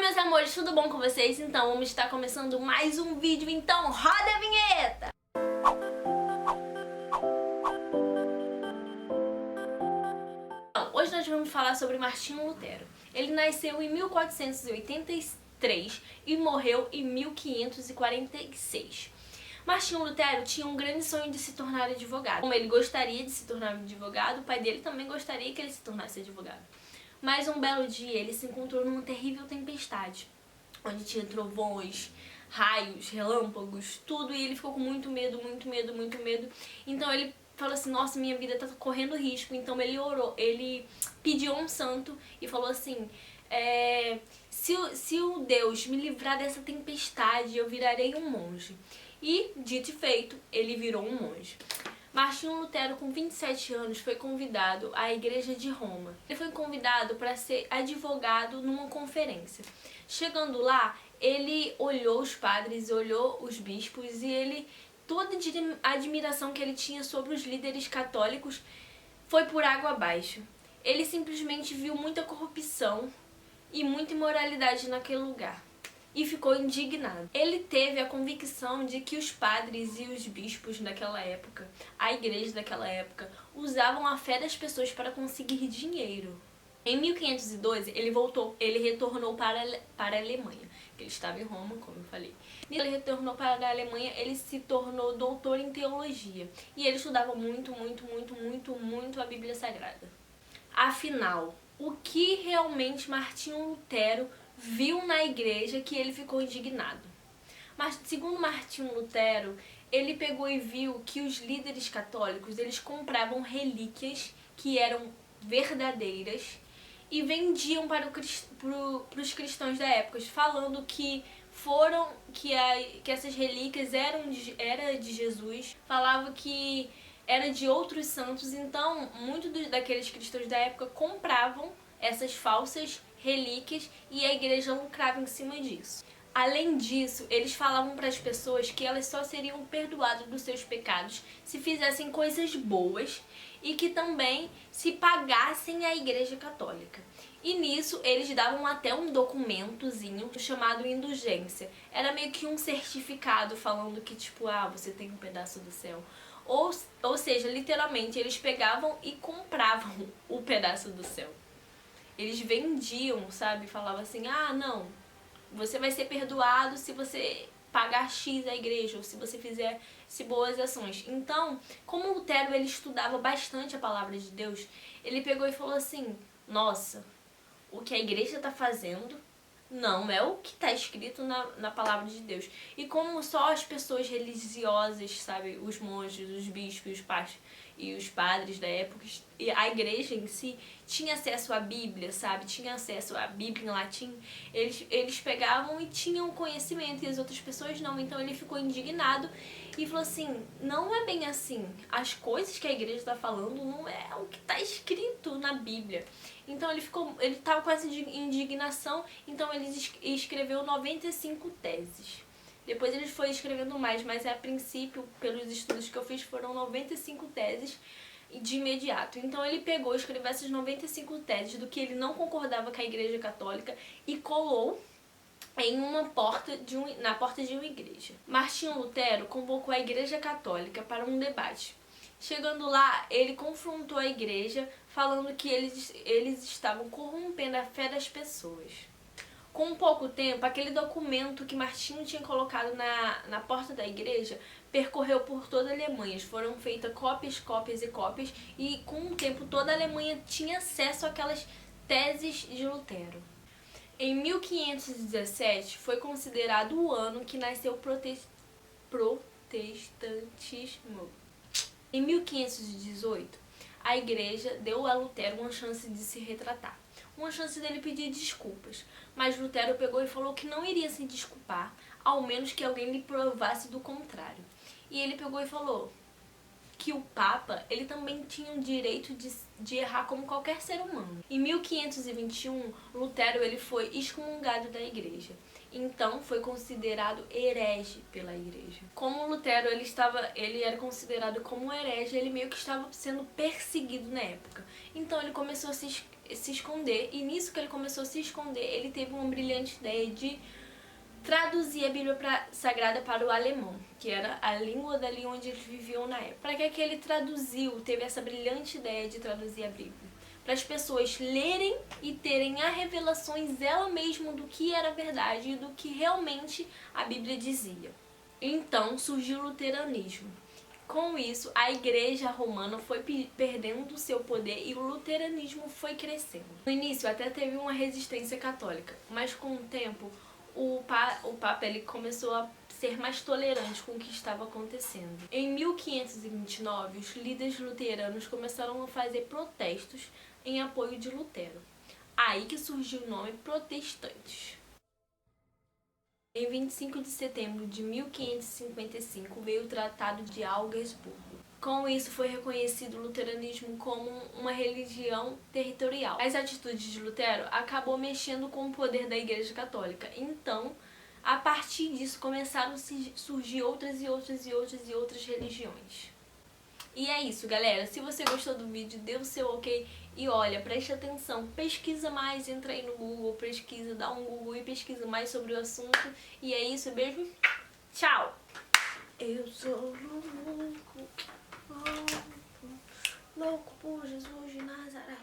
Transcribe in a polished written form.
meus amores, tudo bom com vocês? Então, vamos estar começando mais um vídeo, então roda a vinheta! Então, hoje nós vamos falar sobre Martinho Lutero. Ele nasceu em 1483 e morreu em 1546. Martinho Lutero tinha um grande sonho de se tornar advogado. Como ele gostaria de se tornar advogado, o pai dele também gostaria que ele se tornasse advogado. Mas um belo dia ele se encontrou numa terrível tempestade, onde tinha trovões, raios, relâmpagos, tudo, e ele ficou com muito medo. Então ele falou assim: nossa, minha vida tá correndo risco. Então ele orou, ele pediu a um santo e falou assim: se o Deus me livrar dessa tempestade, eu virarei um monge. E, dito e feito, ele virou um monge. Martinho Lutero, com 27 anos, foi convidado à Igreja de Roma. Ele foi convidado para ser advogado numa conferência. Chegando lá, ele olhou os padres, olhou os bispos e toda a admiração que ele tinha sobre os líderes católicos foi por água abaixo. Ele simplesmente viu muita corrupção e muita imoralidade naquele lugar e ficou indignado. Ele teve a convicção de que os padres e os bispos daquela época, a igreja daquela época, usavam a fé das pessoas para conseguir dinheiro. Em 1512, ele retornou para a Alemanha, que ele estava em Roma, como eu falei. Ele retornou para a Alemanha, ele se tornou doutor em teologia. E ele estudava muito a Bíblia Sagrada. Afinal, o que realmente Martinho Lutero viu na igreja que ele ficou indignado? Mas, segundo Martinho Lutero, ele pegou e viu que os líderes católicos, eles compravam relíquias que eram verdadeiras e vendiam para os cristãos da época, falando que essas relíquias eram de Jesus, falava que era de outros santos. Então muitos daqueles cristãos da época compravam essas falsas relíquias e a igreja lucrava em cima disso. Além disso, eles falavam para as pessoas que elas só seriam perdoadas dos seus pecados se fizessem coisas boas e que também se pagassem à Igreja Católica. E nisso eles davam até um documentozinho chamado indulgência. Era meio que um certificado falando que você tem um pedaço do céu. Ou seja, literalmente eles pegavam e compravam o pedaço do céu. Eles vendiam, sabe? Falavam assim: não, você vai ser perdoado se você pagar X à igreja, ou se você fizer boas ações. Então, como Lutero ele estudava bastante a palavra de Deus, ele pegou e falou assim: nossa, o que a igreja está fazendo não é o que está escrito na palavra de Deus. E como só as pessoas religiosas, sabe, os monges, os bispos, e os padres da época, e a igreja em si, tinha acesso à Bíblia, sabe, tinha acesso à Bíblia em latim, eles pegavam e tinham conhecimento e as outras pessoas não. Então ele ficou indignado e falou assim: não é bem assim, as coisas que a igreja está falando não é o que está escrito na Bíblia. Então ele estava com essa indignação. Então ele escreveu 95 teses. Depois ele foi escrevendo mais, mas a princípio, pelos estudos que eu fiz, foram 95 teses de imediato. Então ele pegou, escreveu essas 95 teses do que ele não concordava com a Igreja Católica e colou na porta de uma igreja. Martinho Lutero convocou a Igreja Católica para um debate. Chegando lá, ele confrontou a igreja, falando que eles estavam corrompendo a fé das pessoas. Com pouco tempo, aquele documento que Martinho tinha colocado na porta da igreja percorreu por toda a Alemanha. Foram feitas cópias, e com o tempo toda a Alemanha tinha acesso àquelas teses de Lutero. Em 1517 foi considerado o ano que nasceu o protestantismo. Em 1518, a igreja deu a Lutero uma chance de se retratar, uma chance dele pedir desculpas, mas Lutero pegou e falou que não iria se desculpar, ao menos que alguém lhe provasse do contrário. E ele pegou e falou que o Papa, ele também tinha o direito de errar como qualquer ser humano. Em 1521, Lutero ele foi excomungado da igreja. Então foi considerado herege pela igreja. Como Lutero ele era considerado como herege, ele meio que estava sendo perseguido na época. Então ele começou a se se esconder, e nisso que ele começou a se esconder, ele teve uma brilhante ideia de traduzir a Bíblia Sagrada para o alemão, que era a língua dali onde eles viviam na época. Para que ele traduziu, teve essa brilhante ideia de traduzir a Bíblia? Para as pessoas lerem e terem as revelações ela mesma do que era verdade e do que realmente a Bíblia dizia. Então surgiu o luteranismo. Com isso, a Igreja Romana foi perdendo seu poder e o luteranismo foi crescendo. No início até teve uma resistência católica, mas com o tempo o Papa ele começou a ser mais tolerante com o que estava acontecendo. Em 1529, os líderes luteranos começaram a fazer protestos em apoio de Lutero. Aí que surgiu o nome protestantes. Em 25 de setembro de 1555 veio o Tratado de Augsburgo. Com isso foi reconhecido o luteranismo como uma religião territorial. As atitudes de Lutero acabou mexendo com o poder da Igreja Católica. Então, a partir disso começaram a surgir outras religiões. E é isso, galera. Se você gostou do vídeo, dê o seu ok. E olha, preste atenção, pesquisa mais, entra aí no Google, pesquisa, dá um Google e pesquisa mais sobre o assunto. E é isso, beijo, tchau! Eu sou louco, louco por Jesus de Nazaré.